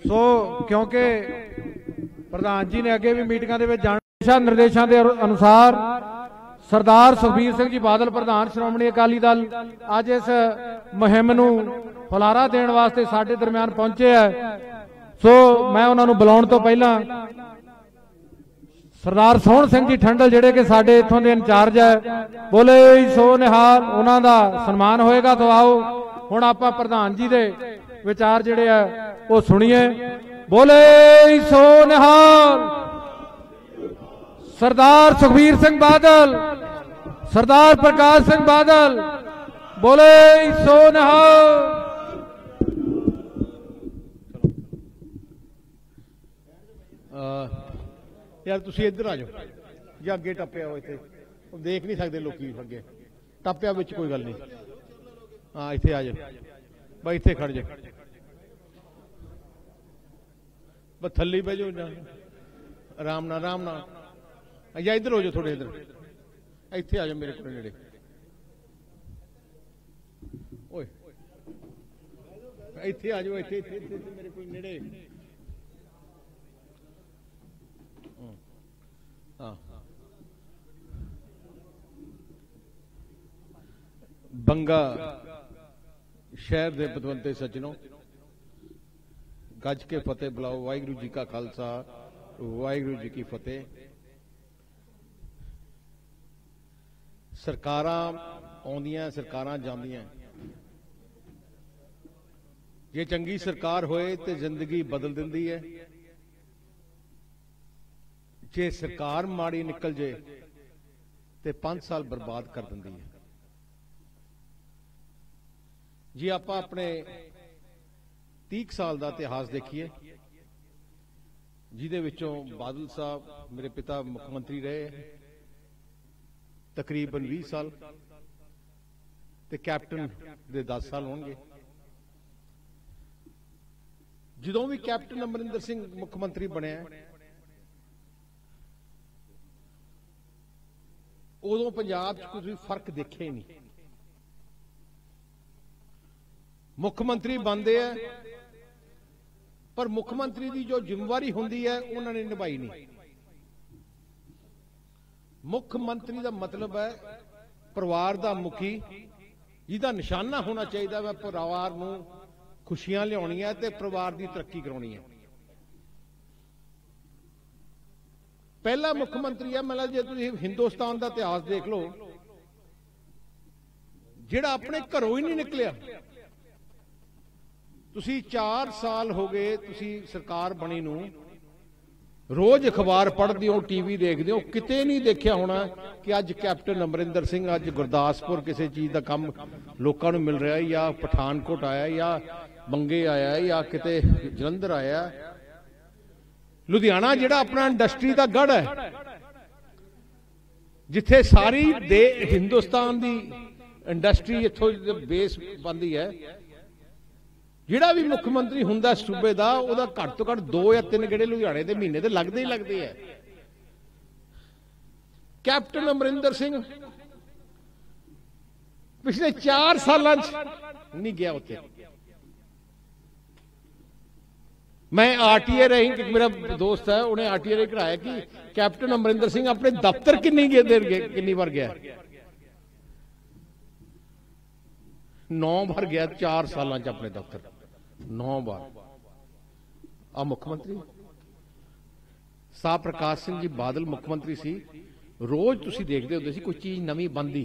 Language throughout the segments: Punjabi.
सो क्योंकि प्रधान जी ने अगे भी मीटिंगां दे विच दिशा निर्देशों के अनुसार सरदार सुखबीर सिंह जी बादल प्रधान श्रोमणी अकाली दल अज इस मुहिम नूं हुलारा देण वास्ते साडे दरम्यान पहुंचे है। सो मैं उन्होंने बुलाउण तो पहला सरदार सोहण सिंह जी ठंडल जिहड़े कि साडे इत्थों दे इंचार्ज है, बोले सो निहाल, उन्हां दा सन्मान होएगा। तो आओ हुण आपां प्रधान जी दे विचार जिहड़े है वो सुणीए। बोले सो निहाल। सरदार सुखबीर सिंह बादल, सरदार प्रकाश सिंह बादल, बोले सो निहाल। यार तुसी इधर आ जाओ या अगे टप्पिया हो, इतने देख नहीं सकते लोग अगे टप्पिया बिच कोई गल नहीं। हाँ इतने आ जाओ भाई, इतने खड़ जाओ बस, थल्ले बह जाओ आराम नाल आराम नाल, या इधर हो जाओ थोड़े, इधर इतने आ जाओ मेरे को नेड़े। ओए इतने आ जाओ, इतने मेरे को नेड़े। हाँ बंगा शहर के पतवंते सज्जनों, गज के फतेह बुलाओ। वाहिगुरू जी का खालसा, वाहिगुरू जी की फतेह। सरकारां आउंदियां, सरकारां जांदियां। जे चंगी सरकार होए तो जिंदगी बदल दिंदी है, जे सरकार माड़ी निकल जाए तो 5 साल बर्बाद कर दिंदी है। जी आप अपने 30 साल का इतिहास देखिए, जिहदे विचों बादल साहब मेरे पिता मुख्यमंत्री रहे तकरीबन 20 साल, ते कैप्टन दे 10 साल होंगे। जदों भी कैप्टन अमरिंदर सिंह मुख्यमंत्री बनया, उदों पंजाब च कोई फर्क देखे नहीं। मुख्यमंत्री बनते हैं पर मुख्यमंत्री की जो जिम्मेवारी होंदी है उन्होंने निभाई नहीं। मुख्यमंत्री का मतलब है परिवार का मुखी, जिसका निशाना होना चाहिए वह परिवार को खुशियां लियानियां ते परिवार की तरक्की करानी है। पहला मुख्यमंत्री है, मतलब जे तुम हिंदुस्तान का इतिहास देख लो, जिहड़ा अपने घरों ही नहीं निकलिया। तुसी 4 साल हो गए तुसी सरकार बनी नूं, रोज अखबार पढ़ते हो, टीवी देखते हो, किते नहीं देखा होना कि अज कैप्टन अमरिंदर सिंह अज गुरदासपुर किसी चीज का काम लोगों को मिल रहा है, या पठानकोट आया, या बंगे आया, या किते जलंधर आया। लुधियाना जिहड़ा अपना इंडस्ट्री का गढ़ है, जिथे सारी हिंदुस्तान की इंडस्ट्री इथों बेस बनती है। जिहड़ा भी मुख्यमंत्री हुंदा सूबे का, उहदा घट तो घट 2 या 3 गेड़े लुधियाने के महीने तो लगते ही लगते हैं। कैप्टन अमरिंदर सिंह पिछले 4 साल नहीं गया उत्थे। मैं आरटीए रही, मेरा दोस्त है उन्हें आरटीए कराया कि कैप्टन अमरिंदर सिंह अपने दफ्तर कितनी बार गया। 9 बार गया 4 साल अपने दफ्तर, 9 बार। आ मुख्यमंत्री साह प्रकाश सिंह जी बादल मुख्यमंत्री सी, रोज तुसी देखते होंदे सी कोई चीज नवी बनती,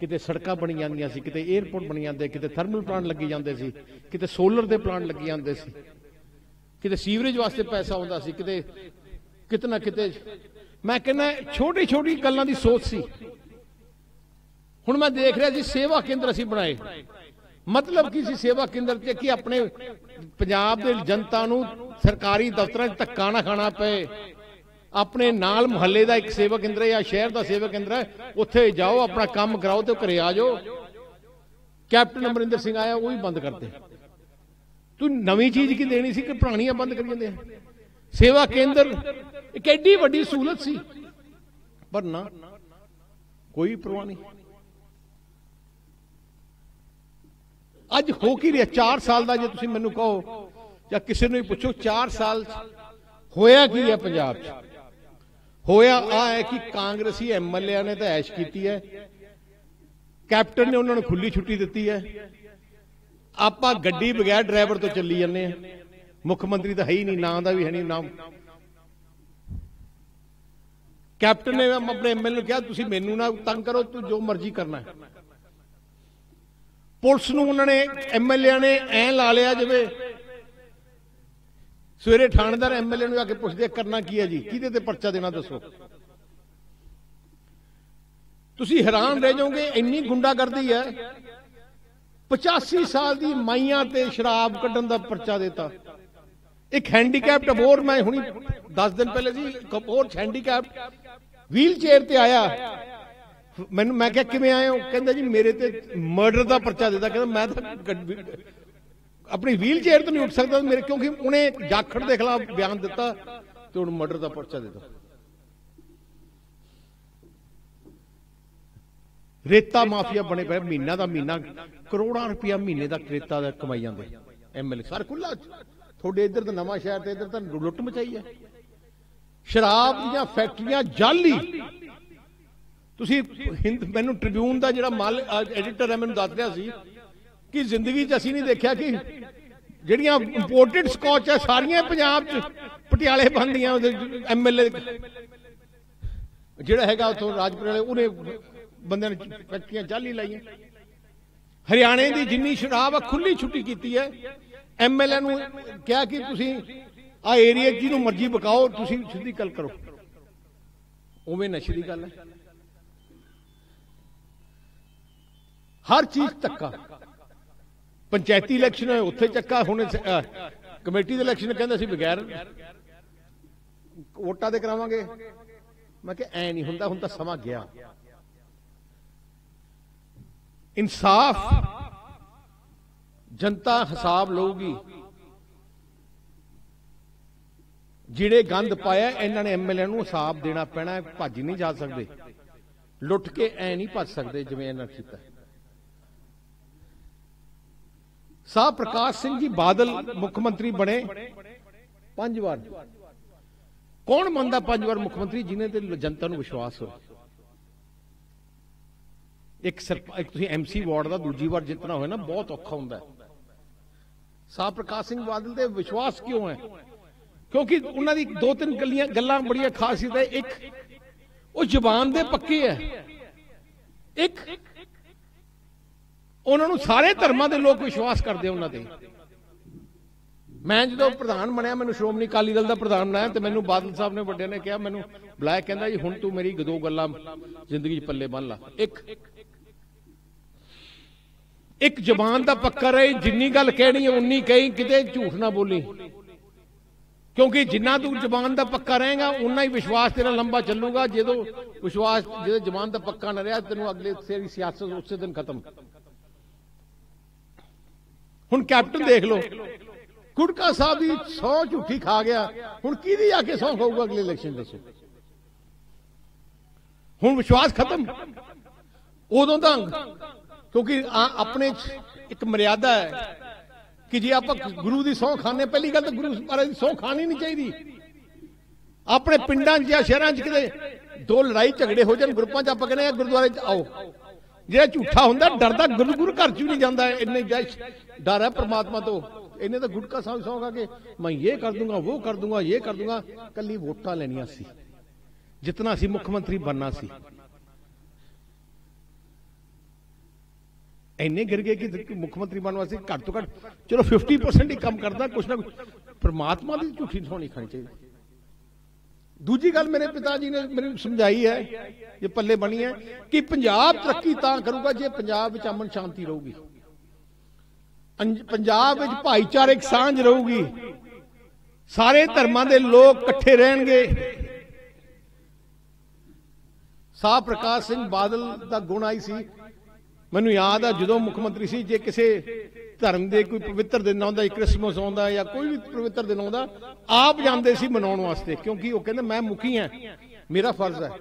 किते सड़कां बनी जांदियां सी, किते एयरपोर्ट बनी जांदे, किते थर्मल प्लांट लगी जांदे सी, किते सोलर दे प्लांट लगी जांदे सी, किते सीवरेज वास्ते पैसा आउंदा सी, किते ना किते। मैं कहना छोटी छोटी गल्लां दी सोच सी। हुण मैं देख रहा जी सेवा केंद्र असीं बनाए, मतलब की सी सेवा केंद्र ते कि अपने पंजाब दे जनता नूं सरकारी दफ्तरां च धक्का ना खाना पे। अपने नाल मुहल्ले का एक सेवा केंद्र है या शहर का सेवा केंद्र है, उत्थे जाओ अपना काम कराओ तो घरे आ जाओ। कैप्टन अमरिंदर सिंह आया वो भी बंद करते। तू नवी चीज की देनी सी कि पुरानियां बंद कर देंदे। सेवा केंद्र एक एडी वड्डी सहूलत सी, पर ना कोई परवाह नहीं। ਅੱਜ ਹੋ ਕੀ ਰਿਹਾ 4 ਸਾਲ ਦਾ? ਜੇ ਤੁਸੀਂ ਮੈਨੂੰ ਕਹੋ ਜਾਂ ਕਿਸੇ ਨੂੰ ਵੀ ਪੁੱਛੋ 4 ਸਾਲ ਹੋਇਆ ਕੀ ਹੈ ਪੰਜਾਬ 'ਚ? ਹੋਇਆ ਆ ਹੈ ਕਿ ਕਾਂਗਰਸੀ ਐਮਐਲਏ ਨੇ ਤਾਂ ਐਸ਼ ਕੀਤੀ ਹੈ, ਕੈਪਟਨ ਨੇ ਉਹਨਾਂ ਨੂੰ ਖੁੱਲੀ ਛੁੱਟੀ ਦਿੱਤੀ ਹੈ, ਆਪਾਂ ਗੱਡੀ ਬਗੈਰ ਡਰਾਈਵਰ ਤੋਂ ਚੱਲੀ ਜਾਂਦੇ ਆ, ਮੁੱਖ ਮੰਤਰੀ ਤਾਂ ਹੈ ਹੀ ਨਹੀਂ, ਨਾਂ ਦਾ ਵੀ ਹੈ ਨਹੀਂ ਨਾਮ। ਕੈਪਟਨ ਨੇ ਆਪਣੇ ਐਮਐਲਏ ਨੂੰ ਕਿਹਾ ਤੁਸੀਂ ਮੈਨੂੰ ਨਾ ਤੰਗ ਕਰੋ, ਤੂੰ ਜੋ ਮਰਜ਼ੀ ਕਰਨਾ ਹੈ। ਪੁਲਿਸ ਨੂੰ ਉਹਨਾਂ ਨੇ ਐਮਐਲਏ ਨੇ ਐ ਲਾ ਲਿਆ ਜਿਵੇਂ ਸਵੇਰੇ ਥਾਣੇਦਾਰ ਐਮਐਲਏ ਨੂੰ ਆ ਕੇ ਪੁੱਛਦੇ ਕਰਨਾ ਕੀ ਹੈ ਜੀ, ਕਿਹਦੇ ਤੇ ਪਰਚਾ ਦੇਣਾ ਦੱਸੋ। ਤੁਸੀਂ ਹੈਰਾਨ ਰਹਿ ਜਾਓਗੇ, ਇੰਨੀ ਗੁੰਡਾਗਰਦੀ ਹੈ। 85 ਸਾਲ ਦੀ ਮਾਈਆਂ ਤੇ ਸ਼ਰਾਬ ਕੱਢਣ ਦਾ ਪਰਚਾ ਦਿੱਤਾ। ਇੱਕ ਹੈਂਡੀਕੈਪਟ ਅਬੋਰ, ਮੈਂ ਹੁਣੀ 10 ਦਿਨ ਪਹਿਲੇ ਸੀ, ਕਪੂਰ ਹੈਂਡੀਕੈਪਟ ਵੀਲ ਚੇਅਰ ਤੇ ਆਇਆ, ਮੈਨੂੰ ਮੈਂ ਕਿਹਾ ਕਿਵੇਂ ਆਏ ਹੋ? ਕਹਿੰਦਾ ਜੀ ਮੇਰੇ ਤੇ ਮਰਡਰ ਦਾ ਪਰਚਾ ਦਿੱਤਾ। ਕਹਿੰਦਾ ਮੈਂ ਤਾਂ ਆਪਣੀ ਵੀਲ ਚੇਅਰ ਤੋਂ ਨਹੀਂ ਉੱਠ ਸਕਦਾ ਮੇਰੇ, ਕਿਉਂਕਿ ਉਹਨੇ ਜਾਖੜ ਦੇ ਖਿਲਾਫ ਬਿਆਨ ਦਿੱਤਾ ਤੇ ਉਹਨੂੰ ਮਰਡਰ ਦਾ ਪਰਚਾ ਦਿੱਤਾ। ਰੇਤਾ ਮਾਫੀਆ ਬਣੇ ਪਏ, ਮਹੀਨਾ ਦਾ ਮਹੀਨਾ ਕਰੋੜਾਂ ਰੁਪਇਆ ਮਹੀਨੇ ਦਾ ਰੇਤਾ ਦਾ ਕਮਾਈ ਜਾਂਦੇ ਐਮਐਲਏ। ਸਾਰ ਖੁੱਲਾ ਤੁਹਾਡੇ ਇੱਧਰ ਤਾਂ ਨਵਾਂ ਸ਼ਹਿਰ ਤੇ ਇੱਧਰ ਤਾਂ ਲੁੱਟ ਮਚਾਈ ਹੈ। ਸ਼ਰਾਬ ਦੀਆਂ ਫੈਕਟਰੀਆਂ ਜਾਲੀ। ਤੁਸੀਂ ਮੈਨੂੰ ਟ੍ਰਿਬਿਊਨ ਦਾ ਜਿਹੜਾ ਮਾਲ ਐਡੀਟਰ ਹੈ ਮੈਨੂੰ ਦੱਸ ਰਿਹਾ ਸੀ ਕਿ ਜ਼ਿੰਦਗੀ 'ਚ ਅਸੀਂ ਨਹੀਂ ਦੇਖਿਆ ਕਿ ਜਿਹੜੀਆਂ ਇੰਪੋਰਟਡ ਸਕੌਚ ਹੈ ਸਾਰੀਆਂ ਪੰਜਾਬ 'ਚ ਪਟਿਆਲੇ ਬਣਦੀਆਂ। ਐਮਐਲਏ ਜਿਹੜਾ ਹੈਗਾ ਉੱਥੋਂ ਰਾਜਪੁਰ ਵਾਲੇ, ਉਹਨੇ ਬੰਦਿਆਂ ਨੇ ਫੈਕਟਰੀਆਂ ਜਾਲੀ ਲਾਈਆਂ। ਹਰਿਆਣੇ ਦੀ ਜਿੰਨੀ ਸ਼ਰਾਬ ਆ ਖੁੱਲੀ ਛੁੱਟੀ ਕੀਤੀ ਹੈ। ਐਮਐਲਏ ਨੂੰ ਕਿਹਾ ਕਿ ਤੁਸੀਂ ਆ ਏਰੀਆ ਜਿਹਨੂੰ ਮਰਜ਼ੀ ਬਕਾਓ, ਤੁਸੀਂ ਸਿੱਧੀ ਗੱਲ ਕਰੋ। ਉਵੇਂ ਨਸ਼ੇ ਦੀ ਗੱਲ ਹੈ। ਹਰ ਚੀਜ਼ ਧੱਕਾ। ਪੰਚਾਇਤੀ ਇਲੈਕਸ਼ਨ ਹੋਏ ਉੱਥੇ ਚੱਕਾ, ਹੁਣ ਕਮੇਟੀ ਦੇ ਇਲੈਕਸ਼ਨ ਕਹਿੰਦੇ ਸੀ ਬਗੈਰ ਵੋਟਾਂ ਦੇ ਕਰਾਵਾਂਗੇ। ਮੈਂ ਕਿਹਾ ਐ ਨਹੀਂ ਹੁੰਦਾ, ਹੁਣ ਤਾਂ ਸਮਾਂ ਗਿਆ। ਇਨਸਾਫ ਜਨਤਾ ਹਿਸਾਬ ਲਊਗੀ। ਜਿਹੜੇ ਗੰਦ ਪਾਇਆ ਇਹਨਾਂ ਨੇ ਐਮਐਲਏ ਨੂੰ ਹਿਸਾਬ ਦੇਣਾ ਪੈਣਾ। ਭੱਜ ਨਹੀਂ ਜਾ ਸਕਦੇ, ਲੁੱਟ ਕੇ ਐ ਨਹੀਂ ਭੱਜ ਸਕਦੇ ਜਿਵੇਂ ਇਹਨਾਂ ਕੀਤਾ। ਸਾਹ ਪ੍ਰਕਾਸ਼ ਸਿੰਘ ਜੀ ਬਾਦਲ ਮੁੱਖ ਮੰਤਰੀ ਬਣੇ 5 ਵਾਰ। ਕੌਣ ਮੰਨਦਾ 5 ਵਾਰ ਮੁੱਖ ਮੰਤਰੀ ਜਿਹਨੇ ਤੇ ਜਨਤਾ ਨੂੰ ਵਿਸ਼ਵਾਸ ਹੋਵੇ? ਇੱਕ ਤੁਸੀਂ ਐਮਸੀ ਵਾਰਡ ਦਾ ਦੂਜੀ ਵਾਰ ਜਿੱਤਣਾ ਹੋਵੇ ਨਾ, ਬਹੁਤ ਔਖਾ ਹੁੰਦਾ। ਸਾਹ ਪ੍ਰਕਾਸ਼ ਸਿੰਘ ਬਾਦਲ ਤੇ ਵਿਸ਼ਵਾਸ ਕਿਉਂ ਹੈ? ਕਿਉਂਕਿ ਉਹਨਾਂ ਦੀ 2-3 ਗੱਲਾਂ ਬੜੀਆਂ ਖਾਸੀਅਤ ਹੈ। ਇੱਕ, ਉਹ ਜ਼ੁਬਾਨ ਦੇ ਪੱਕੇ ਹੈ। ਇੱਕ, ਉਹਨਾਂ ਨੂੰ ਸਾਰੇ ਧਰਮਾਂ ਦੇ ਲੋਕ ਵਿਸ਼ਵਾਸ ਕਰਦੇ ਉਹਨਾਂ ਤੇ। ਮੈਂ ਜਦੋਂ ਪ੍ਰਧਾਨ ਬਣਿਆ, ਮੈਨੂੰ ਸ਼੍ਰੋਮਣੀ ਅਕਾਲੀ ਦਲ ਦਾ ਪ੍ਰਧਾਨ ਬਣਾਇਆ ਤੇ ਮੈਨੂੰ ਬਾਦਲ ਸਾਹਿਬ ਨੇ ਵੱਡਿਆਂ ਨੇ ਕਿਹਾ, ਮੈਨੂੰ ਬੁਲਾਇਆ, ਕਹਿੰਦਾ ਜੀ ਹੁਣ ਤੂੰ ਮੇਰੀ 2 ਗੱਲਾਂ ਜ਼ਿੰਦਗੀ 'ਚ ਪੱਲੇ ਬੰਨ ਲਾ। ਇੱਕ ਜ਼ੁਬਾਨ ਦਾ ਪੱਕਾ ਰਹੇ, ਜਿੰਨੀ ਗੱਲ ਕਹਿਣੀ ਹੈ ਉਨੀ ਕਹੀ, ਕਿਤੇ ਝੂਠ ਨਾ ਬੋਲੀ। ਕਿਉਂਕਿ ਜਿੰਨਾ ਤੂੰ ਜ਼ੁਬਾਨ ਦਾ ਪੱਕਾ ਰਹੇਗਾ ਉਨਾ ਹੀ ਵਿਸ਼ਵਾਸ ਤੇਰਾ ਲੰਬਾ ਚੱਲੂਗਾ। ਜਦੋਂ ਜ਼ੁਬਾਨ ਦਾ ਪੱਕਾ ਨਾ ਰਿਹਾ, ਤੈਨੂੰ ਅਗਲੇ ਤੇਰੀ ਸਿਆਸਤ ਉਸੇ ਦਿਨ ਖਤਮ। ਹੁਣ ਕੈਪਟਨ ਦੇਖ ਲਓ, ਗੁਟਕਾ ਸਾਹਿਬ ਦੀ 100 ਝੂਠੀ ਖਾ ਗਿਆ, ਹੁਣ ਕਿਹਦੀ ਆ ਕੇ 100 ਖਾਊਗਾ ਅਗਲੇ ਇਲੈਕਸ਼ਨ? ਦੱਸੋ। ਹੁਣ ਵਿਸ਼ਵਾਸ ਖਤਮ। ਉਦੋਂ ਤਾਂ ਕਿਉਂਕਿ ਆਪਣੇ ਇੱਕ ਮਰਿਆਦਾ ਹੈ ਕਿ ਜੇ ਆਪਾਂ ਗੁਰੂ ਦੀ ਸਹੁੰ ਖਾਣੇ, ਪਹਿਲੀ ਗੱਲ ਤਾਂ ਗੁਰੂ ਮਹਾਰਾਜ ਦੀ ਸਹੁੰ ਖਾਣੀ ਨਹੀਂ ਚਾਹੀਦੀ। ਆਪਣੇ ਪਿੰਡਾਂ 'ਚ ਜਾਂ ਸ਼ਹਿਰਾਂ 'ਚ ਕਿਤੇ 2 ਲੜਾਈ ਝਗੜੇ ਹੋ ਜਾਣ ਗਰੁੱਪਾਂ 'ਚ, ਆਪਾਂ ਕਹਿੰਦੇ ਆ ਗੁਰਦੁਆਰੇ 'ਚ ਆਓ। ਜਿਹੜਾ ਝੂਠਾ ਹੁੰਦਾ ਡਰਦਾ ਗੁਰੂ ਘਰ 'ਚ ਵੀ ਨਹੀਂ ਜਾਂਦਾ। ਇੰਨੇ ਡਰ ਹੈ परमात्मा तो। इन्हें तो गुटका साहब सौंगा कि मैं ये कर दूंगा, वो कर दूंगा, ये कर दूंगा। कली वोटां लेनियां सी, जितना सी मुख्यमंत्री बनना सी। इन्ने गिर गए कि मुख्यमंत्री बनने वास्ते घट तो घट चलो 50% ही कम करदा, कुछ ना कुछ परमात्मा की झूठी सौं नहीं खानी चाहिए। दूजी गल मेरे पिताजी ने मेरी समझाई है, ये पल्ले बनी है कि पंजाब तरक्की तां करूगा जे पंजाब विच अमन शांति रहूगी, पंजाब विच भाईचारक सांझ रहूगी, सारे धर्मां दे लोग इकट्ठे रहणगे। साह प्रकाश सिंह बादल दा गुण आई सी। मैनूं याद है जदों मुख्यमंत्री सी, जे किसी धर्म के कोई पवित्र दिन आउंदा, क्रिसमस आउंदा या कोई भी पवित्र दिन आउंदा, आप जांदे सी मनाउण वास्ते, क्योंकि वो कहंदे मैं मुखी हां, मेरा फर्ज है।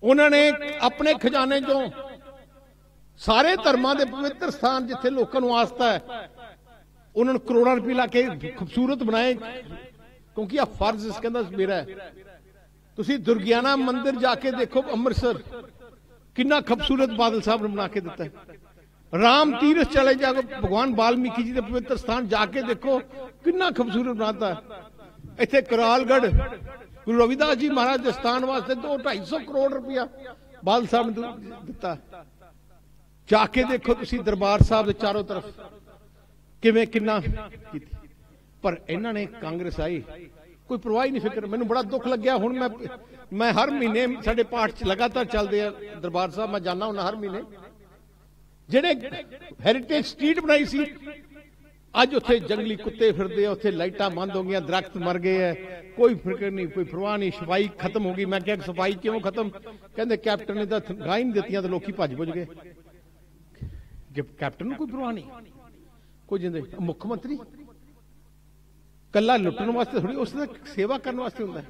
उन्होंने अपने खजाने चों ਸਾਰੇ ਧਰਮਾਂ ਦੇ ਪਵਿੱਤਰ ਸਥਾਨ ਜਿੱਥੇ ਲੋਕਾਂ ਨੂੰ ਆਸਥਾ ਹੈ, ਉਹਨਾਂ ਨੂੰ ਕਰੋੜਾਂ ਰੁਪਏ ਲਾ ਕੇ ਖੂਬਸੂਰਤ ਬਣਾਏ, ਕਿਉਂਕਿ ਆ ਫਰਜ਼ ਇਸ ਕਹਿੰਦਾ ਮੇਰਾ ਹੈ। ਤੁਸੀਂ ਦੁਰਗਿਆਨਾ ਮੰਦਿਰ ਜਾ ਕੇ ਦੇਖੋ ਅੰਮ੍ਰਿਤਸਰ, ਕਿੰਨਾ ਖੂਬਸੂਰਤ ਬਾਦਲ ਸਾਹਿਬ ਨੇ ਬਣਾ ਕੇ ਦਿੱਤਾ ਹੈ। ਰਾਮ ਤੀਰਥ ਚਲੇ ਜਾਓ, ਭਗਵਾਨ ਵਾਲਮੀਕੀ ਜੀ ਦੇ ਪਵਿੱਤਰ ਸਥਾਨ ਜਾ ਕੇ ਦੇਖੋ, ਕਿੰਨਾ ਖੂਬਸੂਰਤ ਬਣਾਤਾ ਹੈ। ਇੱਥੇ ਕਰਾਲਗੜ੍ਹ ਗੁਰੂ ਰਵਿਦਾਸ ਜੀ ਮਹਾਰਾਜ ਦੇ ਸਥਾਨ ਵਾਸਤੇ 200-250 ਕਰੋੜ ਰੁਪਇਆ ਬਾਦਲ ਸਾਹਿਬ ਨੇ ਦਿੱਤਾ। ਜਾ ਕੇ ਦੇਖੋ ਤੁਸੀਂ ਦਰਬਾਰ ਸਾਹਿਬ ਦੇ ਚਾਰੋਂ ਤਰਫ ਕਿਵੇਂ ਕਿੰਨਾ ਕੀਤੀ। ਪਰ ਇਹਨਾਂ ਨੇ ਕਾਂਗਰਸ ਆਈ, ਕੋਈ ਪਰਵਾਹ ਨਹੀਂ, ਫਿਕਰ। ਮੈਨੂੰ ਬੜਾ ਦੁੱਖ ਲੱਗਿਆ। ਹੁਣ ਮੈਂ ਹਰ ਮਹੀਨੇ ਸਾਡੇ ਪਾਠ ਚ ਲਗਾਤਾਰ ਚੱਲਦੇ ਆ ਦਰਬਾਰ ਸਾਹਿਬ, ਮੈਂ ਜਾਣਾ ਹੁੰਦਾ ਹਰ ਮਹੀਨੇ। ਜਿਹੜੇ ਹੈਰੀਟੇਜ ਸਟਰੀਟ ਬਣਾਈ ਸੀ, ਅੱਜ ਉੱਥੇ ਜੰਗਲੀ ਕੁੱਤੇ ਫਿਰਦੇ ਆ, ਉੱਥੇ ਲਾਈਟਾਂ ਬੰਦ ਹੋ ਗਈਆਂ, ਦਰਖਤ ਮਰ ਗਏ ਐ, ਕੋਈ ਫਿਕਰ ਨਹੀਂ, ਕੋਈ ਪਰਵਾਹ ਨਹੀਂ। ਸਫਾਈ ਖਤਮ ਹੋ ਗਈ। ਮੈਂ ਕਿਹਾ ਸਫਾਈ ਕਿਉਂ ਖਤਮ? ਕਹਿੰਦੇ ਕੈਪਟਨ ਨੇ ਤਾਂ ਗਾਂ ਹੀ ਨਹੀਂ ਦਿੱਤੀਆਂ ਤੇ ਲੋਕੀ ਭੱਜ ਭੁੱਜ ਗਏ। ਜੇ ਕੈਪਟਨ ਨੂੰ ਕੋਈ ਪਰਵਾਹ ਨਹੀਂ, ਕੋਈ ਜਿੰਦੇ ਮੁੱਖ ਮੰਤਰੀ ਕੱਲਾ ਲੁੱਟਣ ਵਾਸਤੇ ਥੋੜੀ, ਉਸ ਦਾ ਸੇਵਾ ਕਰਨ ਵਾਸਤੇ ਹੁੰਦਾ ਹੈ।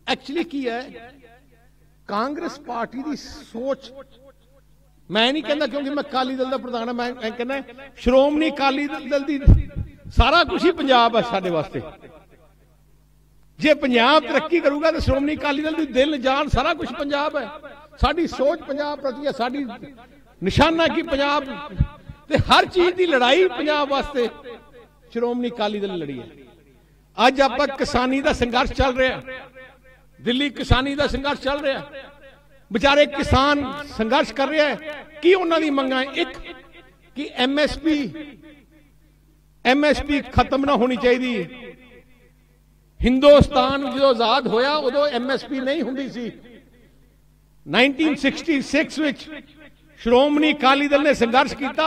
ਐਕਚੁਅਲੀ ਕੀ ਹੈ, ਕਾਂਗਰਸ ਪਾਰਟੀ ਦੀ ਸੋਚ, ਮੈਂ ਨਹੀਂ ਕਹਿੰਦਾ ਕਿਉਂਕਿ ਮੈਂ ਅਕਾਲੀ ਦਲ ਦਾ ਪ੍ਰਧਾਨ ਹਾਂ, ਮੈਂ ਕਹਿੰਦਾ ਸ਼੍ਰੋਮਣੀ ਅਕਾਲੀ ਦਲ ਦੀ ਸਾਰਾ ਕੁਝ ਹੀ ਪੰਜਾਬ ਹੈ ਸਾਡੇ ਵਾਸਤੇ। ਜੇ ਪੰਜਾਬ ਤਰੱਕੀ ਕਰੂਗਾ ਤਾਂ ਸ਼੍ਰੋਮਣੀ ਅਕਾਲੀ ਦਲ ਦੀ ਦਿਲ ਜਾਨ ਸਾਰਾ ਕੁਝ ਪੰਜਾਬ ਹੈ। ਸਾਡੀ ਸੋਚ ਪੰਜਾਬ ਪ੍ਰਤੀ ਹੈ, ਸਾਡੀ ਨਿਸ਼ਾਨਾ ਕੀ ਪੰਜਾਬ, ਤੇ ਹਰ ਚੀਜ਼ ਦੀ ਲੜਾਈ ਪੰਜਾਬ ਵਾਸਤੇ ਸ਼੍ਰੋਮਣੀ ਅਕਾਲੀ ਦਲ ਲੜੀ ਹੈ। ਅੱਜ ਆਪਾਂ ਕਿਸਾਨੀ ਦਾ ਸੰਘਰਸ਼ ਚੱਲ ਰਿਹਾ, ਦਿੱਲੀ ਕਿਸਾਨੀ ਦਾ ਸੰਘਰਸ਼ ਚੱਲ ਰਿਹਾ, ਵਿਚਾਰੇ ਕਿਸਾਨ ਸੰਘਰਸ਼ ਕਰ ਰਿਹਾ ਹੈ। ਕੀ ਉਹਨਾਂ ਦੀ ਮੰਗਾਂ? ਇੱਕ ਕਿ ਐਮਐਸਪੀ ਖਤਮ ਨਾ ਹੋਣੀ ਚਾਹੀਦੀ। ਹਿੰਦੁਸਤਾਨ ਜਦੋਂ ਆਜ਼ਾਦ ਹੋਇਆ ਉਦੋਂ ਐਮਐਸਪੀ ਨਹੀਂ ਹੁੰਦੀ ਸੀ। 1966 ਵਿੱਚ ਸ਼੍ਰੋਮਣੀ ਅਕਾਲੀ ਦਲ ਨੇ ਸੰਘਰਸ਼ ਕੀਤਾ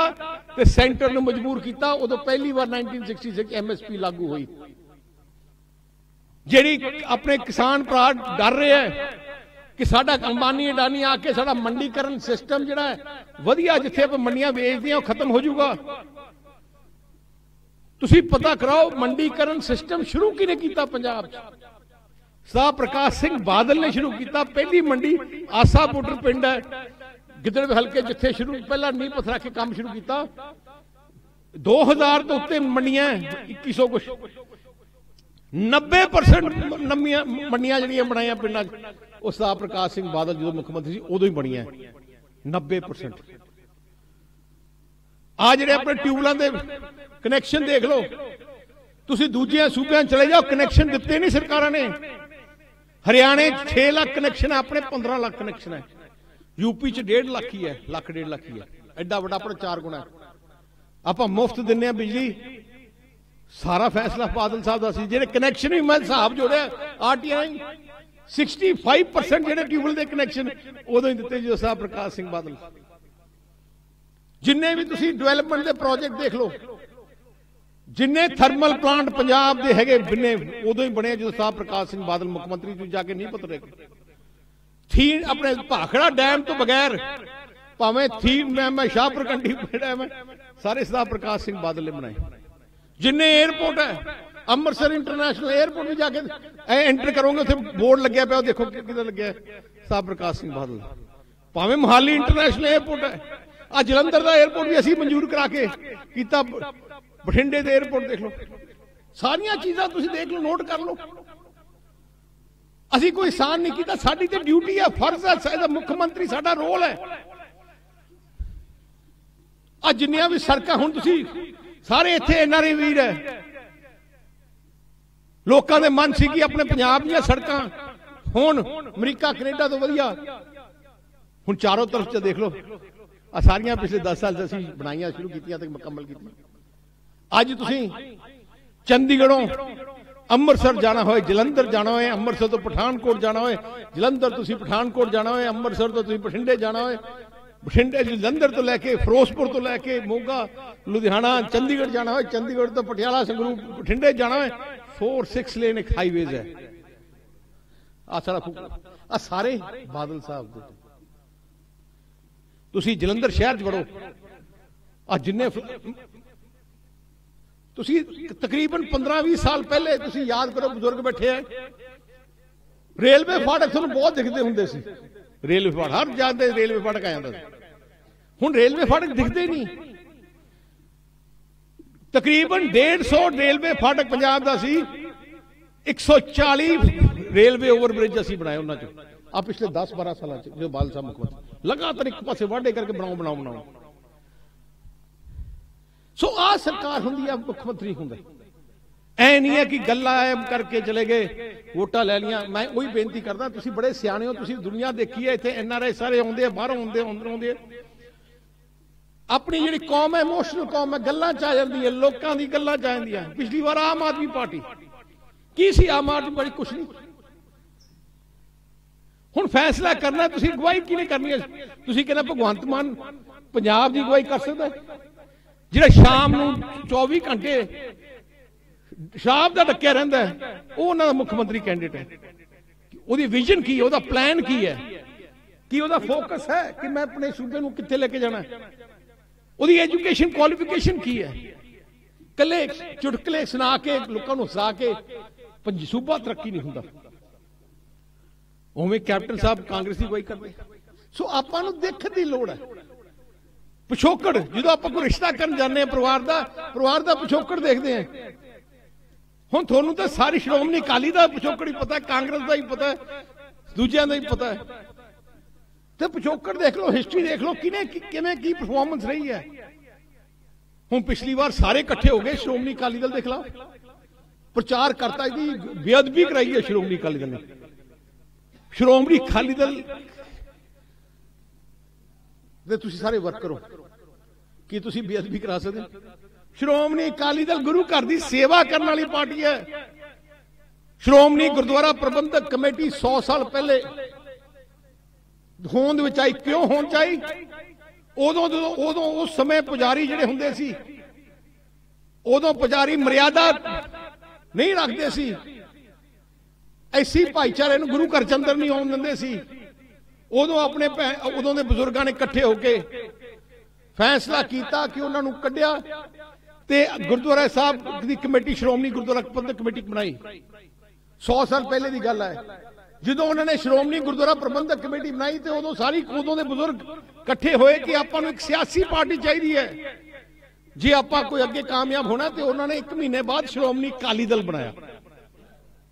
ਤੇ ਸੈਂਟਰ ਨੂੰ ਮਜਬੂਰ ਕੀਤਾ। ਉਦੋਂ ਪਹਿਲੀ ਵਾਰ 1966 ਐਮਐਸਪੀ ਲਾਗੂ ਹੋਈ। ਜਿਹੜੀ ਆਪਣੇ ਕਿਸਾਨ ਭਰਾ ਡਰ ਰਹੇ ਹੈ ਕਿ ਸਾਡਾ ਅੰਬਾਨੀ ਅਡਾਨੀ ਆ ਕੇ ਸਾਡਾ ਮੰਡੀਕਰਨ ਸਿਸਟਮ ਜਿਹੜਾ ਹੈ ਵਧੀਆ, ਜਿੱਥੇ ਆਪਾਂ ਮੰਡੀਆਂ ਵੇਚਦੇ ਹਾਂ ਉਹ ਖਤਮ ਹੋ ਜਾਊਗਾ। ਤੁਸੀਂ ਪਤਾ ਕਰਾਓ ਮੰਡੀਕਰਨ ਸਿਸਟਮ ਸ਼ੁਰੂ ਕਿਹਨੇ ਕੀਤਾ ਪੰਜਾਬ 'ਚ? ਸਰਦਾਰ ਪ੍ਰਕਾਸ਼ ਸਿੰਘ ਬਾਦਲ ਨੇ ਸ਼ੁਰੂ ਕੀਤਾ। ਪਹਿਲੀ ਮੰਡੀ ਆਸਾਪੁਰ ਪਿੰਡ ਹੈ ਗਿੱਦੜਵੇ ਹਲਕੇ, ਜਿੱਥੇ ਪਹਿਲਾਂ ਨੀਂਹ ਪੱਥਰ ਰੱਖ ਕੇ ਕੰਮ ਸ਼ੁਰੂ ਕੀਤਾ। 2000 ਤੋਂ ਉੱਤੇ ਮੰਡੀਆਂ, 2100 ਕੁਛ, 90% ਨਵੀਆਂ ਮੰਡੀਆਂ ਜਿਹੜੀਆਂ ਬਣਾਈਆਂ ਪਿੰਡਾਂ 'ਚ ਉਹ ਸਰਦਾਰ ਪ੍ਰਕਾਸ਼ ਸਿੰਘ ਬਾਦਲ ਜਦੋਂ ਮੁੱਖ ਮੰਤਰੀ ਸੀ ਉਦੋਂ ਹੀ ਬਣੀਆਂ 90%। ਆ ਜਿਹੜੇ ਆਪਣੇ ਟਿਊਬਲਾਂ ਦੇ ਕਨੈਕਸ਼ਨ ਦੇਖ ਲਓ, ਤੁਸੀਂ ਦੂਜਿਆਂ ਸੂਬਿਆਂ ਚਲੇ ਜਾਓ, ਕਨੈਕਸ਼ਨ ਦਿੱਤੇ ਨਹੀਂ ਸਰਕਾਰਾਂ ਨੇ। ਹਰਿਆਣੇ 6 ਲੱਖ ਕਨੈਕਸ਼ਨ ਹੈ, ਆਪਣੇ 15 ਲੱਖ ਕਨੈਕਸ਼ਨ ਹੈ। यूपी च 1.5 लाख ही है, लाख 1.5 लाख ही है। एडा बड़ा अपना 4 गुना आप मुफ्त दिने बिजली। सारा फैसला बादल साहब का सी। जेडे कनैक्शन भी मैं हिसाब जोड़िया आरटीआई 65% जेडे ट्यूबल के कनैक्शन उदों ही दिते जो साहब प्रकाश सिंह बादल। जिन्ने भी तुसी डेवलपमेंट के प्रोजेक्ट देख लो, जिन्ने थर्मल प्लांट पंजाब दे हैगे बिन्ने उदों ही बने जो साहब प्रकाश सिंह बादल मुख्यमंत्री तुसीं जाके नहीं पता रहे थी। अपने भाखड़ा डैम तो बगैर भावें थी मैं शाहपुर कंडी डैम है, सारे सरदार प्रकाश सिंह बादल ने बनाए। जिन्ने एयरपोर्ट है, अमृतसर इंटरनेशनल एयरपोर्ट भी जाके एंटर करोगे उसे बोर्ड लगे पे, देखो किधर लगे सरदार प्रकाश सिंह बादल। भावें मोहाली इंटरनेशनल एयरपोर्ट है, आ जलंधर का एयरपोर्ट भी असी मंजूर करा के कीता, बठिंडे के एयरपोर्ट देख लो, सारिया चीज़ां तुसीं देख लो, नोट कर लो। असी कोई एहसान नहीं किया, साडी ते ड्यूटी है, फर्ज है, मुख्यमंत्री साडा रोल है। आ जिन्नियां भी सड़कां हुण तुसीं सारे इत्थे एनआरआई वीर है, लोकां दे मन सी कि अपने पंजाब दीयां सड़कां होण अमरीका कनेडा तो वधिया। हुण चारों तरफ च देख लो, आ सारियां पिछले 10 साल असीं बनाईयां शुरू कीतियां ते मुकम्मल कीतियां। अज तुसीं चंडीगढ़ों अमृतसर जाना हो, जलंधर जाना हो, अमृतसर तो पठानकोट जाना हो, जलंधर तुसी पठानकोट जाना हो, अमृतसर तो तुसी बठिंडे जाना हो, बठिंडे जलंधर तो लैके फिरोजपुर तो लैके मोगा लुधियाना चंडीगढ़ जाना हो, चंडीगढ़ तो पटियाला संगरूर बठिंडे जाना हो, 4-6 लेन एक हाईवेज है। आ सारा सारे बादल साहब दे। तुसी जलंधर शहर च वड़ो, आ जिन्ने तकरीबन 15-20 साल पहले तुसी याद करो, बुजुर्ग बैठे हैं, रेलवे फाटक तुहानूं बहुत दिखते हुंदे सी। रेलवे फाटक हर जाते रेलवे फाटक आ जाता, ਹੁਣ ਰੇਲਵੇ ਫਾਟਕ ਦਿਖਦੇ ਨਹੀਂ। ਤਕਰੀਬਨ 150 ਰੇਲਵੇ ਫਾਟਕ ਪੰਜਾਬ ਦਾ ਸੀ, 140 ਰੇਲਵੇ ਓਵਰਬ੍ਰਿਜ ਅਸੀਂ ਬਣਾਏ ਉਹਨਾਂ ਚੋਂ ਆ ਪਿਛਲੇ 10-12 ਸਾਲਾਂ ਚ, ਜੋ ਬਾਦਲ ਸਾਹਿਬ ਮੁੱਖ ਮੰਤਰੀ ਲਗਾਤਾਰ ਇੱਕ ਪਾਸੇ ਵਾਢੇ ਕਰਕੇ ਬਣਾਓ। ਸੋ ਆ ਸਰਕਾਰ ਹੁੰਦੀ ਆ, ਮੁੱਖ ਮੰਤਰੀ ਹੁੰਦਾ। ਐ ਨਹੀਂ ਹੈ ਕਿ ਗੱਲਾਂ ਐ ਕਰਕੇ ਚਲੇ ਗਏ, ਵੋਟਾਂ ਲੈ ਲੀਆਂ। ਮੈਂ ਉਹੀ ਬੇਨਤੀ ਕਰਦਾ, ਤੁਸੀਂ ਬੜੇ ਸਿਆਣੇ ਹੋ, ਤੁਸੀਂ ਦੁਨੀਆ ਦੇਖੀ ਹੈ, ਇੱਥੇ NRI ਸਾਰੇ ਆਉਂਦੇ ਆ, ਬਾਹਰੋਂ ਆਉਂਦੇ, ਅੰਦਰ ਆਉਂਦੇ। ਆਪਣੀ ਜਿਹੜੀ ਕੌਮ ਹੈ, ਇਮੋਸ਼ਨਲ ਕੌਮ ਹੈ, ਗੱਲਾਂ ਚ ਆ ਜਾਂਦੀ ਹੈ, ਲੋਕਾਂ ਦੀ ਗੱਲਾਂ ਚ ਆ ਜਾਂਦੀਆਂ। ਪਿਛਲੀ ਵਾਰ ਆਮ ਆਦਮੀ ਪਾਰਟੀ ਕੀ ਸੀ? ਆਮ ਆਦਮੀ ਪਾਰਟੀ ਕੁਛ ਨਹੀਂ। ਹੁਣ ਫੈਸਲਾ ਕਰਨਾ, ਤੁਸੀਂ ਅਗਵਾਈ ਕਿਹਨੇ ਕਰਨੀ ਹੈ? ਤੁਸੀਂ ਕਹਿੰਦੇ ਭਗਵੰਤ ਮਾਨ ਪੰਜਾਬ ਦੀ ਅਗਵਾਈ ਕਰ ਸਕਦਾ, ਜਿਹੜਾ ਸ਼ਾਮ ਨੂੰ 24 ਘੰਟੇ ਸ਼ਰਾਬ ਦਾ ਡੱਕਿਆ ਰਹਿੰਦਾ ਹੈ, ਉਹ ਉਹਨਾਂ ਦਾ ਮੁੱਖ ਮੰਤਰੀ ਕੈਂਡੀਡੇਟ ਹੈ। ਉਹਦੀ ਵਿਜ਼ਨ ਕੀ ਹੈ, ਉਹਦਾ ਪਲਾਨ ਕੀ ਹੈ, ਕੀ ਉਹਦਾ ਫੋਕਸ ਹੈ ਕਿ ਮੈਂ ਆਪਣੇ ਸੂਬੇ ਨੂੰ ਕਿੱਥੇ ਲੈ ਕੇ ਜਾਣਾ? ਉਹਦੀ ਐਜੂਕੇਸ਼ਨ ਕੁਆਲੀਫਿਕੇਸ਼ਨ ਕੀ ਹੈ? ਕੱਲੇ ਚੁਟਕਲੇ ਸੁਣਾ ਕੇ ਲੋਕਾਂ ਨੂੰ ਹਸਾ ਕੇ ਸੂਬਾ ਤਰੱਕੀ ਨਹੀਂ ਹੁੰਦਾ। ਉਵੇਂ ਕੈਪਟਨ ਸਾਹਿਬ ਕਾਂਗਰਸ ਦੀ ਅਗਵਾਈ ਕਰਦੇ। ਸੋ ਆਪਾਂ ਨੂੰ ਦੇਖਣ ਦੀ ਲੋੜ ਹੈ ਪਿਛੋਕੜ। ਜਦੋਂ ਆਪਾਂ ਕੋਈ ਰਿਸ਼ਤਾ ਕਰਨ ਜਾਂਦੇ ਹਾਂ ਪਰਿਵਾਰ ਦਾ ਪਿਛੋਕੜ ਦੇਖਦੇ ਹਾਂ। ਹੁਣ ਤੁਹਾਨੂੰ ਤਾਂ ਸਾਰੀ ਸ਼੍ਰੋਮਣੀ ਅਕਾਲੀ ਦਾ ਪਿਛੋਕੜ ਹੀ ਪਤਾ, ਕਾਂਗਰਸ ਦਾ ਹੀ ਪਤਾ, ਦੂਜਿਆਂ ਦਾ ਹੀ ਪਤਾ ਹੈ। ਤੇ ਪਿਛੋਕੜ ਦੇਖ ਲਓ, ਹਿਸਟਰੀ ਦੇਖ ਲਓ, ਕਿਵੇਂ ਕੀ ਪਰਫਾਰਮੈਂਸ ਰਹੀ ਹੈ। ਹੁਣ ਪਿਛਲੀ ਵਾਰ ਸਾਰੇ ਇਕੱਠੇ ਹੋ ਗਏ, ਸ਼੍ਰੋਮਣੀ ਅਕਾਲੀ ਦਲ ਦੇਖ ਲਓ ਪ੍ਰਚਾਰ ਕਰਤਾ, ਇਹਦੀ ਬੇਅਦਬੀ ਕਰਾਈ ਹੈ ਸ਼੍ਰੋਮਣੀ ਅਕਾਲੀ ਦਲ ਨੇ। ਸ਼੍ਰੋਮਣੀ ਅਕਾਲੀ ਦਲ ਦੇ ਤੁਸੀਂ ਸਾਰੇ ਵਰਕਰ ਹੋ, ਕੀ ਤੁਸੀਂ ਬੇਅਦਬੀ ਕਰਾ ਸਕਦੇ? ਸ਼੍ਰੋਮਣੀ ਅਕਾਲੀ ਦਲ ਗੁਰੂ ਘਰ ਦੀ ਸੇਵਾ ਕਰਨ ਵਾਲੀ ਪਾਰਟੀ ਹੈ। ਸ਼੍ਰੋਮਣੀ ਗੁਰਦੁਆਰਾ ਪ੍ਰਬੰਧਕ ਕਮੇਟੀ 100 ਸਾਲ ਪਹਿਲੇ ਹੋਂਦ ਵਿੱਚ ਆਈ। ਕਿਉਂ ਹੋਂਦ ਚਾਹੀ? ਉਦੋਂ ਉਸ ਸਮੇਂ ਪੁਜਾਰੀ ਜਿਹੜੇ ਹੁੰਦੇ ਸੀ, ਉਦੋਂ ਪੁਜਾਰੀ ਮਰਿਆਦਾ ਨਹੀਂ ਰੱਖਦੇ ਸੀ। ਐਸੀ ਭਾਈਚਾਰੇ ਨੂੰ ਗੁਰੂ ਘਰ ਚੰਦਰ ਨਹੀਂ ਆਉਣ ਦਿੰਦੇ ਸੀ। ਉਦੋਂ ਦੇ ਬਜ਼ੁਰਗਾਂ ਨੇ ਇਕੱਠੇ ਹੋ ਕੇ ਫੈਸਲਾ ਕੀਤਾ ਕਿ ਉਹਨਾਂ ਨੂੰ ਕੱਢਿਆ ਤੇ ਗੁਰਦੁਆਰਾ ਸਾਹਿਬ ਦੀ ਕਮੇਟੀ, ਸ਼੍ਰੋਮਣੀ ਗੁਰਦੁਆਰਾ ਪ੍ਰਬੰਧਕ ਕਮੇਟੀ ਬਣਾਈ। 100 ਸਾਲ ਪਹਿਲੇ ਦੀ ਗੱਲ ਹੈ। ਜਦੋਂ ਉਹਨਾਂ ਨੇ ਸ਼੍ਰੋਮਣੀ ਗੁਰਦੁਆਰਾ ਪ੍ਰਬੰਧਕ ਕਮੇਟੀ ਬਣਾਈ ਤੇ ਉਦੋਂ ਦੇ ਬਜ਼ੁਰਗ ਇਕੱਠੇ ਹੋਏ ਕਿ ਆਪਾਂ ਨੂੰ ਇੱਕ ਸਿਆਸੀ ਪਾਰਟੀ ਚਾਹੀਦੀ ਹੈ ਜੇ ਆਪਾਂ ਕੋਈ ਅੱਗੇ ਕਾਮਯਾਬ ਹੋਣਾ। ਤੇ ਉਹਨਾਂ ਨੇ 1 ਮਹੀਨੇ ਬਾਅਦ ਸ਼੍ਰੋਮਣੀ ਅਕਾਲੀ ਦਲ ਬਣਾਇਆ।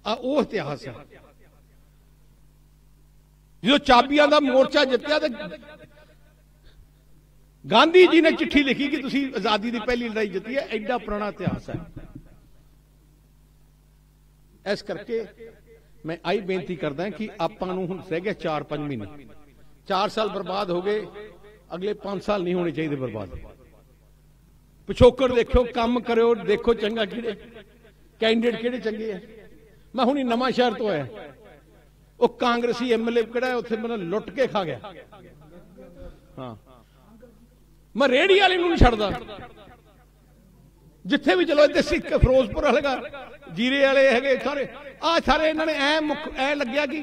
ਉਹ ਇਤਿਹਾਸ ਹੈ। ਜਦੋਂ ਚਾਬੀਆਂ ਦਾ ਮੋਰਚਾ ਜਿੱਤਿਆ ਤੇ ਗਾਂਧੀ ਜੀ ਨੇ ਚਿੱਠੀ ਲਿਖੀ ਕਿ ਤੁਸੀਂ ਆਜ਼ਾਦੀ ਦੀ ਪਹਿਲੀ ਲੜਾਈ ਜਿੱਤੀ ਹੈ। ਐਡਾ ਪੁਰਾਣਾ ਇਤਿਹਾਸ ਹੈ। ਇਸ ਕਰਕੇ ਮੈਂ ਆਈ ਬੇਨਤੀ ਕਰਦਾ ਕਿ ਆਪਾਂ ਨੂੰ ਹੁਣ ਰਹਿ ਗਿਆ 4-5 ਮਹੀਨੇ, 4 ਸਾਲ ਬਰਬਾਦ ਹੋ ਗਏ, ਅਗਲੇ 5 ਸਾਲ ਨਹੀਂ ਹੋਣੇ ਚਾਹੀਦੇ ਬਰਬਾਦ। ਪਿਛੋਕੜ ਦੇਖੋ, ਕੰਮ ਕਰਿਓ, ਦੇਖੋ ਚੰਗਾ ਕਿਹੜੇ ਕੈਂਡੀਡੇਟ ਕਿਹੜੇ ਚੰਗੇ ਹੈ। ਮੈਂ ਹੁਣੀ ਨਵਾਂ ਸ਼ਹਿਰ ਤੋਂ ਆਇਆ, ਉਹ ਕਾਂਗਰਸੀ MLA ਕਿਹੜਾ ਉੱਥੇ ਮੈਨੂੰ ਲੁੱਟ ਕੇ ਖਾ ਗਿਆ। ਹਾਂ, ਮੈਂ ਰੇਹੜੀ ਵਾਲੇ ਨੂੰ ਨਹੀਂ ਛੱਡਦਾ, ਜਿੱਥੇ ਵੀ ਚਲੋ। ਇੱਥੇ ਸਿੱਖ ਫਿਰੋਜ਼ਪੁਰ ਵਾਲੇਗਾ, ਜੀਰੇ ਵਾਲੇ ਹੈਗੇ, ਸਾਰੇ ਇਹਨਾਂ ਨੇ ਐ ਲੱਗਿਆ ਕਿ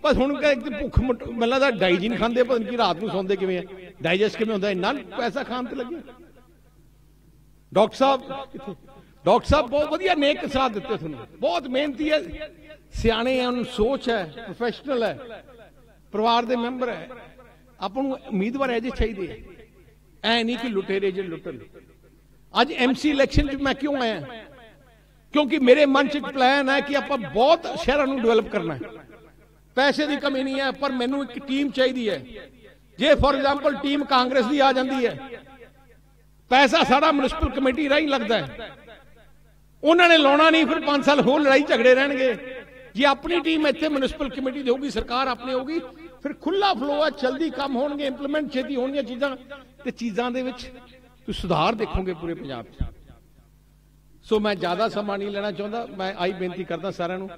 ਬਸ ਹੁਣ ਭੁੱਖ ਮੈਨੂੰ ਦਾ ਡਾਈਜੀਨ ਖਾਂਦੇ, ਪਤਾ ਨਹੀਂ ਰਾਤ ਨੂੰ ਸੌਂਦੇ ਕਿਵੇਂ ਆ, ਡਾਈਜੈਸਟ ਕਿਵੇਂ ਹੁੰਦਾ, ਇੰਨਾ ਪੈਸਾ ਖਾਣ ਤੇ ਲੱਗਿਆ। ਡਾਕਟਰ ਸਾਹਿਬ ਬਹੁਤ ਵਧੀਆ ਨੇਕ ਸਾਥ ਦਿੱਤੇ ਤੁਹਾਨੂੰ, ਬਹੁਤ ਮਿਹਨਤੀ ਹੈ, ਸਿਆਣੇ ਹੈ, ਉਹਨੂੰ ਸੋਚ ਹੈ, ਪ੍ਰੋਫੈਸ਼ਨਲ ਹੈ, ਪਰਿਵਾਰ ਦੇ ਮੈਂਬਰ ਹੈ। ਆਪਾਂ ਨੂੰ ਉਮੀਦਵਾਰ ਇਹੋ ਜਿਹੇ ਚਾਹੀਦੇ ਹੈ, ਐ ਨਹੀਂ ਕਿ ਲੁਟੇਰੇ ਜਿਹੜੇ ਲੁੱਟਣ। ਅੱਜ MC ਇਲੈਕਸ਼ਨ 'ਚ ਮੈਂ ਕਿਉਂ ਆਇਆ? ਕਿਉਂਕਿ ਮੇਰੇ ਮਨ 'ਚ ਇੱਕ ਪਲਾਨ ਹੈ ਕਿ ਆਪਾਂ ਬਹੁਤ ਸ਼ਹਿਰਾਂ ਨੂੰ ਡਿਵੈਲਪ ਕਰਨਾ ਹੈ। ਪੈਸੇ ਦੀ ਕਮੀ ਨਹੀਂ ਹੈ, ਪਰ ਮੈਨੂੰ ਇੱਕ ਟੀਮ ਚਾਹੀਦੀ ਹੈ। ਜੇ ਫੋਰ ਐਗਜ਼ਾਮਪਲ ਟੀਮ ਕਾਂਗਰਸ ਦੀ ਆ ਜਾਂਦੀ ਹੈ, ਪੈਸਾ ਸਾਡਾ ਮਿਊਨਿਸਪਲ ਕਮੇਟੀ ਰਾਹੀਂ ਲੱਗਦਾ ਹੈ, ਉਹਨਾਂ ਨੇ ਲਾਉਣਾ ਨਹੀਂ, ਫਿਰ 5 ਸਾਲ ਹੋਰ ਲੜਾਈ ਝਗੜੇ ਰਹਿਣਗੇ। ਜੇ ਆਪਣੀ ਟੀਮ ਇੱਥੇ ਮਿਊਨਿਸਪਲ ਕਮੇਟੀ ਦੀ ਹੋਊਗੀ, ਸਰਕਾਰ ਆਪਣੀ ਹੋਊਗੀ, ਫਿਰ ਖੁੱਲਾ ਫਲੋ ਹੈ, ਜਲਦੀ ਕੰਮ ਹੋਣਗੇ, ਇੰਪਲੀਮੈਂਟ ਛੇਤੀ ਹੋਣਗੀਆਂ ਚੀਜ਼ਾਂ, ਤੇ ਚੀਜ਼ਾਂ ਦੇ ਵਿੱਚ ਤੁਸੀਂ ਸੁਧਾਰ ਦੇਖੋਗੇ ਪੂਰੇ ਪੰਜਾਬ 'ਚ। ਸੋ ਮੈਂ ਜ਼ਿਆਦਾ ਸਮਾਂ ਨਹੀਂ ਲੈਣਾ ਚਾਹੁੰਦਾ। ਮੈਂ ਆਈ ਬੇਨਤੀ ਕਰਦਾ ਸਾਰਿਆਂ ਨੂੰ,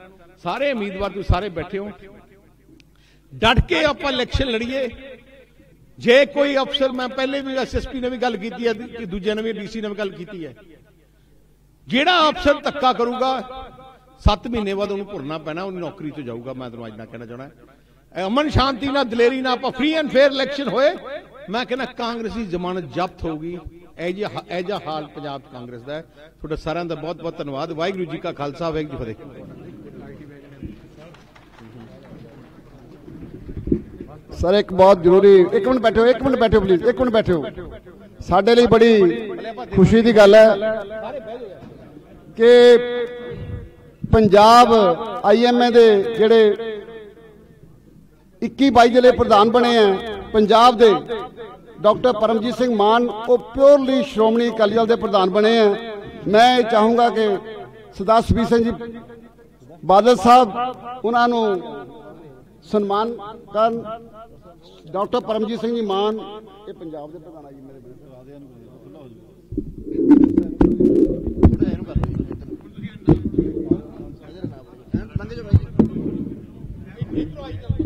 ਸਾਰੇ ਉਮੀਦਵਾਰ ਤੁਸੀਂ ਸਾਰੇ ਬੈਠੇ ਹੋ, ਡਟ ਕੇ ਆਪਾਂ ਇਲੈਕਸ਼ਨ ਲੜੀਏ। ਜੇ ਕੋਈ ਅਫਸਰ, ਮੈਂ ਪਹਿਲੇ ਵੀ SSP ਨੇ ਵੀ ਗੱਲ ਕੀਤੀ ਹੈ, ਦੂਜਿਆਂ ਨੇ ਵੀ DC ਨੇ ਵੀ ਗੱਲ ਕੀਤੀ ਹੈ, ਜਿਹੜਾ ਅਫਸਰ ਧੱਕਾ ਕਰੂਗਾ 7 ਮਹੀਨੇ ਬਾਅਦ ਉਹਨੂੰ ਭੁਰਨਾ ਪੈਣਾ, ਉਹਨੂੰ ਨੌਕਰੀ ਤੋਂ ਜਾਊਗਾ। ਮੈਂ ਤੁਹਾਨੂੰ ਅੱਜ ਨਾ ਕਹਿਣਾ ਚਾਹਣਾ, ਅਮਨ ਸ਼ਾਂਤੀ ਨਾਲ, ਦਲੇਰੀ ਨਾਲ ਆਪਾਂ ਫ੍ਰੀ ਐਂਡ ਫੇਅਰ ਇਲੈਕਸ਼ਨ ਹੋਏ, ਮੈਂ ਕਹਿੰਦਾ ਕਾਂਗਰਸ ਦੀ ਜ਼ਮਾਨਤ ਜ਼ਬਤ ਹੋਊਗੀ। ਇਹ ਜਿਹਾ ਹਾਲ ਪੰਜਾਬ ਕਾਂਗਰਸ ਦਾ ਹੈ। ਤੁਹਾਡਾ ਸਾਰਿਆਂ ਦਾ ਬਹੁਤ ਬਹੁਤ ਧੰਨਵਾਦ। ਵਾਹਿਗੁਰੂ ਜੀ ਕਾ ਖਾਲਸਾ, ਵਾਹਿਗੁਰੂ ਜੀ ਕੀ ਫਤਿਹ। सर एक बहुत जरूरी, एक मिनट बैठो प्लीज, एक मिनट बैठो। साडे लिए बड़ी खुशी की गल है कि पंजाब IMA दे जेड़े 21-22 जिले प्रधान बने हैं पंजाब दे, डॉक्टर परमजीत सिंह मान वो प्योरली श्रोमणी अकाली दल के प्रधान बने हैं। मैं चाहूँगा कि सरदार सुखबीर सिंह जी बादल साहब उन्होंने सन्मान कर। डॉक्टर परमजीत सिंह जी मान ये पंजाब के प्रधान जी मेरे भाई